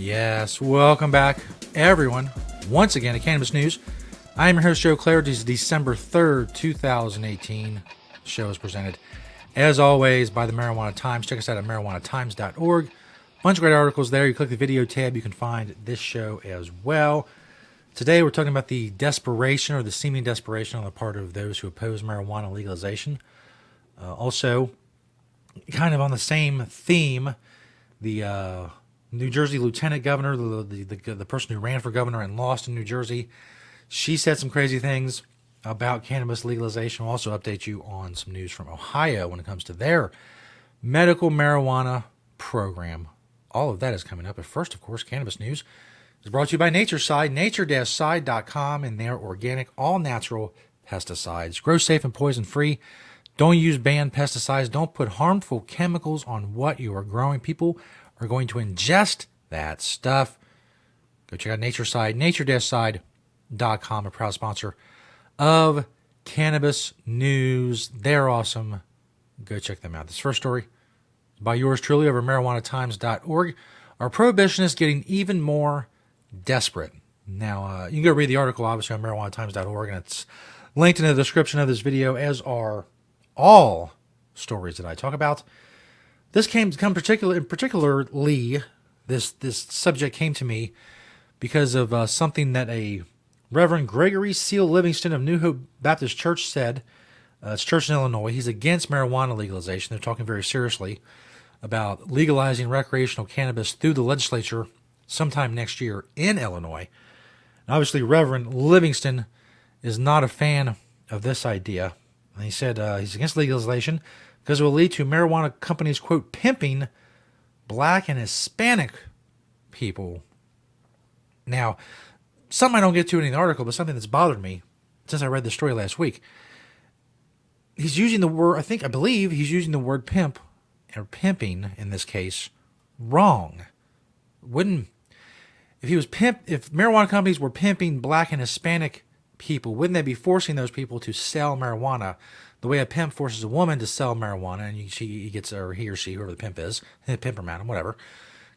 Yes, welcome back, everyone, once again to Cannabis News. I am your host, Joe Klare. It is December 3rd, 2018. The show is presented, as always, by the Marijuana Times. Check us out at marijuanatimes.org. Bunch of great articles there. You click the video tab, you can find this show as well. Today, we're talking about the desperation or the seeming desperation on the part of those who oppose marijuana legalization. Also, kind of on the same theme, the New Jersey lieutenant governor, the person who ran for governor and lost in New Jersey, she said some crazy things about cannabis legalization. We'll also update you on some news from Ohio when it comes to their medical marijuana program. All of that is coming up. But first, of course, Cannabis News is brought to you by Nature's Side, nature-side.com, and their organic, all-natural pesticides. Grow safe and poison-free. Don't use banned pesticides. Don't put harmful chemicals on what you are growing. People are going to ingest that stuff. Go check out Nature's Side, nature-side.com, a proud sponsor of Cannabis News. They're awesome. Go check them out. This first story is by yours truly over marijuanatimes.org. Are prohibitionists getting even more desperate? Now, you can go read the article, obviously, on marijuanatimes.org, and it's linked in the description of this video, as are all stories that I talk about. This particularly, this subject came to me because of something that a Reverend Gregory Seal Livingston of New Hope Baptist Church said. It's a church in Illinois. He's against marijuana legalization. They're talking very seriously about legalizing recreational cannabis through the legislature sometime next year in Illinois. And obviously, Reverend Livingston is not a fan of this idea. And he said he's against legalization because it will lead to marijuana companies, quote, pimping black and Hispanic people. Now, something I don't get to in the article, but something that's bothered me since I read the story last week. He's using the word, I believe he's using the word pimp, or pimping in this case, wrong. If marijuana companies were pimping black and Hispanic people, wouldn't they be forcing those people to sell marijuana the way a pimp forces a woman to sell marijuana, and he or she, whoever the pimp is, pimp or madam, whatever,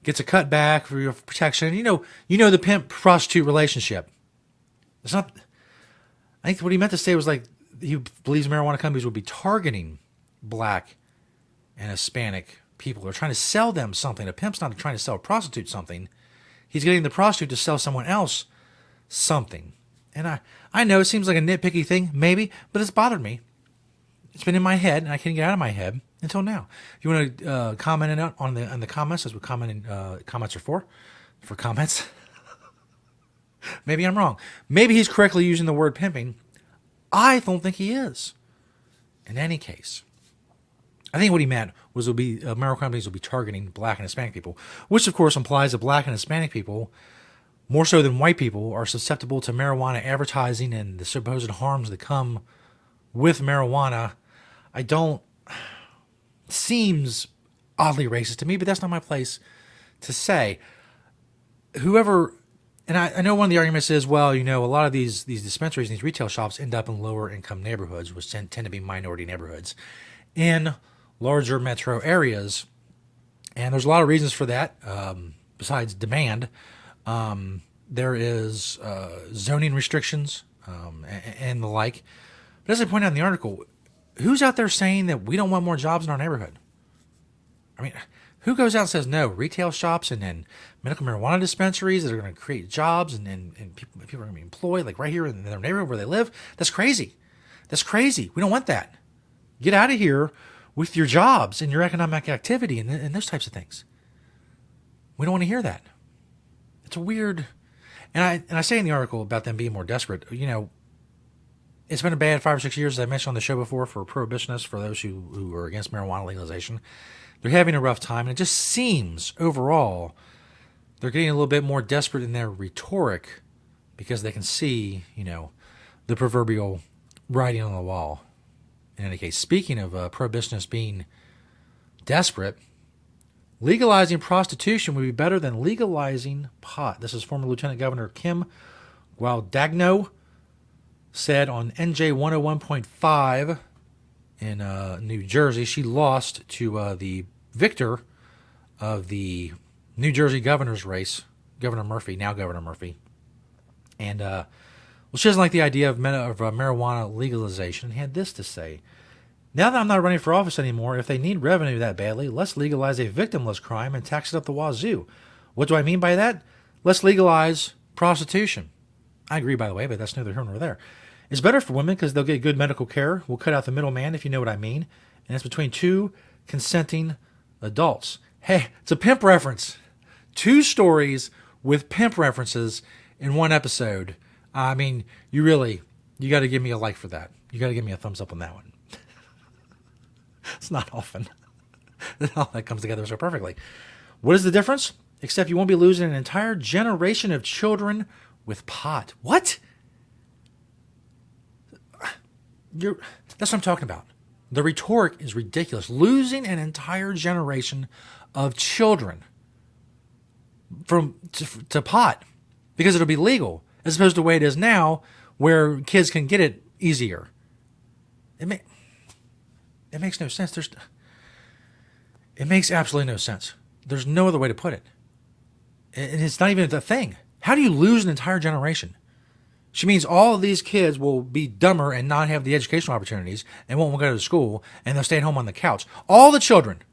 gets a cutback for your protection. You know the pimp-prostitute relationship. It's not. I think what he meant to say was like he believes marijuana companies would be targeting black and Hispanic people. They're trying to sell them something. A pimp's not trying to sell a prostitute something. He's getting the prostitute to sell someone else something. And I know it seems like a nitpicky thing, maybe, but it's bothered me. It's been in my head, and I can't get out of my head until now. If you want to comment on the comments, as we comments are for comments. Maybe I'm wrong. Maybe he's correctly using the word pimping. I don't think he is. In any case, I think what he meant was marijuana companies will be targeting black and Hispanic people, which of course implies that black and Hispanic people, more so than white people, are susceptible to marijuana advertising and the supposed harms that come with marijuana. Seems oddly racist to me, but that's not my place to say. And I know one of the arguments is, well, a lot of these dispensaries and these retail shops end up in lower income neighborhoods, which tend to be minority neighborhoods in larger metro areas. And there's a lot of reasons for that, besides demand. There is zoning restrictions and the like. But as I point out in the article, who's out there saying that we don't want more jobs in our neighborhood? I mean, who goes out and says, no, retail shops and then medical marijuana dispensaries that are going to create jobs and people are going to be employed, like right here in their neighborhood where they live? That's crazy. That's crazy. We don't want that. Get out of here with your jobs and your economic activity and those types of things. We don't want to hear that. It's weird. And I say in the article about them being more desperate, it's been a bad 5 or 6 years, as I mentioned on the show before, for prohibitionists, for those who are against marijuana legalization. They're having a rough time, and it just seems, overall, they're getting a little bit more desperate in their rhetoric because they can see, the proverbial writing on the wall. In any case, speaking of prohibitionists being desperate, legalizing prostitution would be better than legalizing pot. This is former Lieutenant Governor Kim Gualdagno said on NJ 101.5 in New Jersey. She lost to the victor of the New Jersey governor's race Governor Murphy, now Governor Murphy. And, well, she doesn't like the idea of marijuana legalization and had this to say. Now that I'm not running for office anymore, if they need revenue that badly, let's legalize a victimless crime and tax it up the wazoo. What do I mean by that? Let's legalize prostitution. I agree, by the way, but that's neither here nor there. It's better for women because they'll get good medical care. We'll cut out the middleman, if you know what I mean. And it's between two consenting adults. Hey, it's a pimp reference. 2 stories with pimp references in one episode. I mean, you got to give me a like for that. You got to give me a thumbs up on that one. It's not often that all that comes together so perfectly. What is the difference? Except you won't be losing an entire generation of children with pot. What? That's what I'm talking about. The rhetoric is ridiculous. Losing an entire generation of children to pot because it'll be legal, as opposed to the way it is now, where kids can get it easier. It makes no sense. It makes absolutely no sense. There's no other way to put it. And it's not even a thing. How do you lose an entire generation? She means all of these kids will be dumber and not have the educational opportunities and won't go to school, and they'll stay at home on the couch. All the children.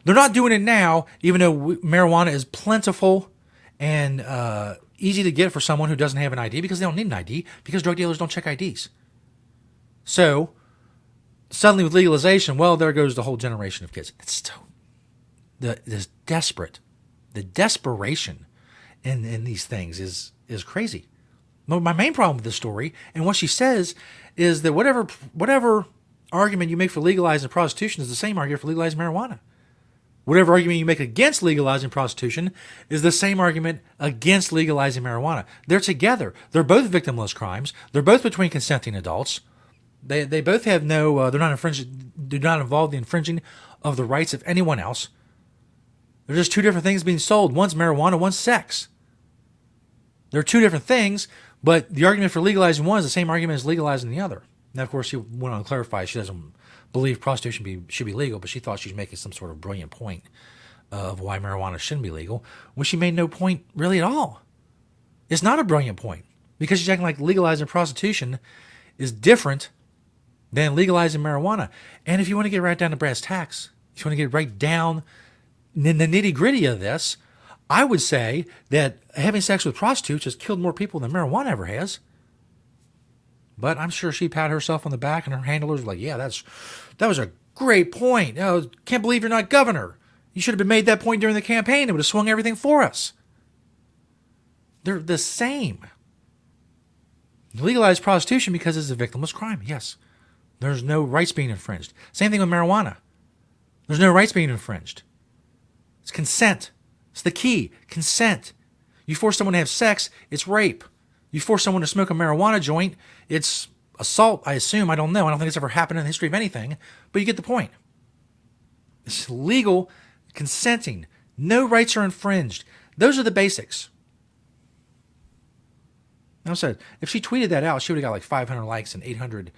They're not doing it now, even though marijuana is plentiful and easy to get for someone who doesn't have an ID, because they don't need an ID, because drug dealers don't check IDs. So, suddenly with legalization, well, there goes the whole generation of kids. It's so, the desperation in these things is crazy. My main problem with this story and what she says is that whatever argument you make for legalizing prostitution is the same argument for legalizing marijuana. Whatever argument you make against legalizing prostitution is the same argument against legalizing marijuana. They're together. They're both victimless crimes. They're both between consenting adults. They both have no. They're not infringing. Do not involve the infringing of the rights of anyone else. They're just 2 different things being sold. One's marijuana, one's sex. They're 2 different things, but the argument for legalizing one is the same argument as legalizing the other. Now, of course, she went on to clarify she doesn't believe prostitution should be legal, but she thought she was making some sort of brilliant point of why marijuana shouldn't be legal, when she made no point really at all. It's not a brilliant point, because she's acting like legalizing prostitution is different than legalizing marijuana. And if you want to get right down to brass tacks, if you want to get right down in the nitty-gritty of this, I would say that having sex with prostitutes has killed more people than marijuana ever has. But I'm sure she patted herself on the back, and her handlers were like, yeah, that was a great point. Oh, can't believe you're not governor. You should have made that point during the campaign. It would have swung everything for us. They're the same. Legalize prostitution because it's a victimless crime. Yes. There's no rights being infringed. Same thing with marijuana. There's no rights being infringed. It's consent. It's the key. Consent. You force someone to have sex, it's rape. You force someone to smoke a marijuana joint, it's assault, I assume. I don't know. I don't think it's ever happened in the history of anything. But you get the point. It's legal, consenting. No rights are infringed. Those are the basics. Now, I said, if she tweeted that out, she would have got like 500 likes and 800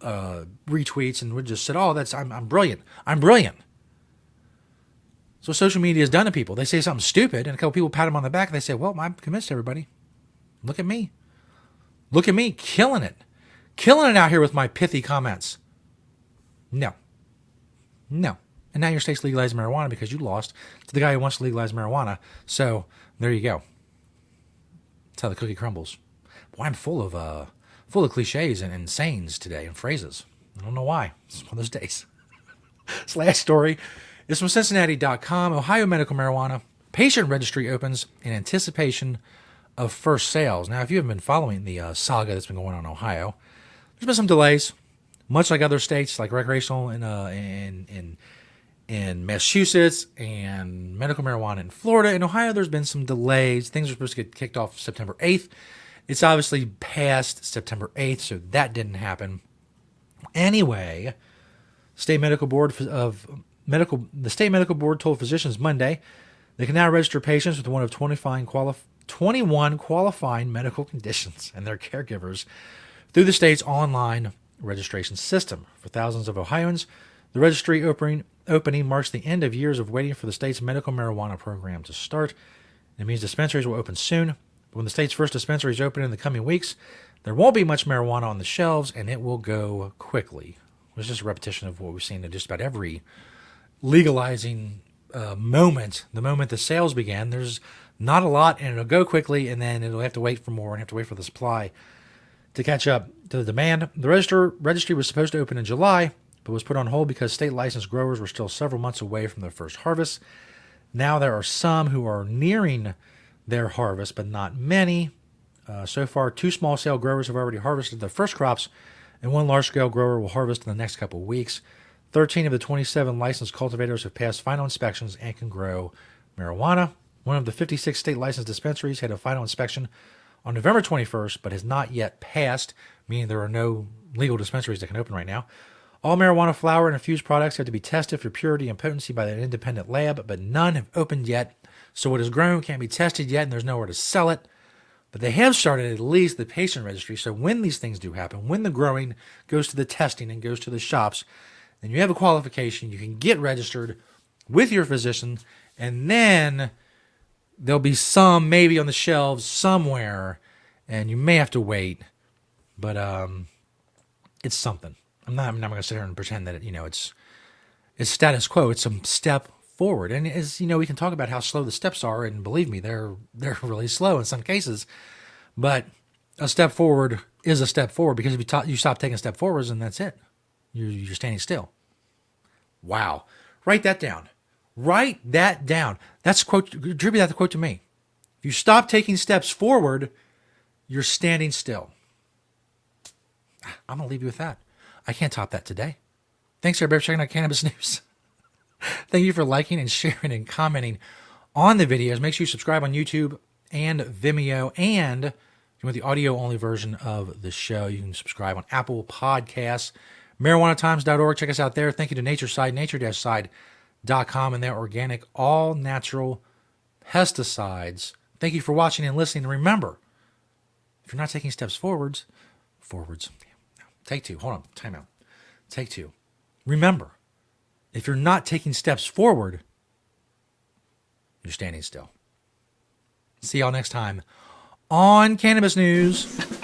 retweets, and would just said, "Oh, I'm brilliant. I'm brilliant." So social media has done to people. They say something stupid, and a couple people pat them on the back, and they say, "Well, I'm convinced, everybody. Look at me. Look at me, killing it. Killing it out here with my pithy comments." No. And now your state's legalizing marijuana because you lost to the guy who wants to legalize marijuana. So there you go. That's how the cookie crumbles. Boy, I'm full of cliches and sayings today and phrases. I don't know why. It's one of those days. This last story is from Cincinnati.com. Ohio medical marijuana patient registry opens in anticipation of first sales. Now, if you haven't been following the saga that's been going on in Ohio, there's been some delays, much like other states, like recreational in Massachusetts and medical marijuana in Florida. In Ohio, there's been some delays. Things are supposed to get kicked off September 8th. It's obviously past September 8th, so that didn't happen. Anyway, the state medical board told physicians Monday they can now register patients with one of 21 qualifying medical conditions and their caregivers through the state's online registration system. For thousands of Ohioans, the registry opening marks the end of years of waiting for the state's medical marijuana program to start. It means dispensaries will open soon. But when the state's first dispensaries open in the coming weeks, there won't be much marijuana on the shelves, and it will go quickly. It's just a repetition of what we've seen in just about every legalizing moment. The moment the sales began, there's not a lot, and it'll go quickly, and then it'll have to wait for more and have to wait for the supply to catch up to the demand. The registry was supposed to open in July, but was put on hold because state licensed growers were still several months away from their first harvest. Now there are some who are nearing their harvest, but not many. So far, 2 small-scale growers have already harvested their first crops, and 1 large-scale grower will harvest in the next couple of weeks. 13 of the 27 licensed cultivators have passed final inspections and can grow marijuana. One of the 56 state licensed dispensaries had a final inspection on November 21st, but has not yet passed, meaning there are no legal dispensaries that can open right now. All marijuana flower and infused products have to be tested for purity and potency by an independent lab, but none have opened yet. So what is grown can't be tested yet, and there's nowhere to sell it. But they have started at least the patient registry. So when these things do happen, when the growing goes to the testing and goes to the shops, then you have a qualification. You can get registered with your physician, and then there'll be some maybe on the shelves somewhere, and you may have to wait. But it's something. I'm not going to sit here and pretend that it's status quo. It's some step forward. And as you know, we can talk about how slow the steps are, and believe me, they're really slow in some cases. But a step forward is a step forward, because if you stop taking step forwards, and that's it. You're standing still. Wow. Write that down. Write that down. That's a quote. Attribute that quote to me. If you stop taking steps forward, you're standing still. I'm going to leave you with that. I can't top that today. Thanks, everybody, for checking out Cannabis News. Thank you for liking and sharing and commenting on the videos. Make sure you subscribe on YouTube and Vimeo. And if you want the audio-only version of the show, you can subscribe on Apple Podcasts, marijuanatimes.org. Check us out there. Thank you to Natureside, nature-side.com, and their organic, all-natural pesticides. Thank you for watching and listening. And remember, if you're not taking steps forwards, take 2. Hold on. Time out. Take 2. Remember, if you're not taking steps forward, you're standing still. See y'all next time on Cannabis News.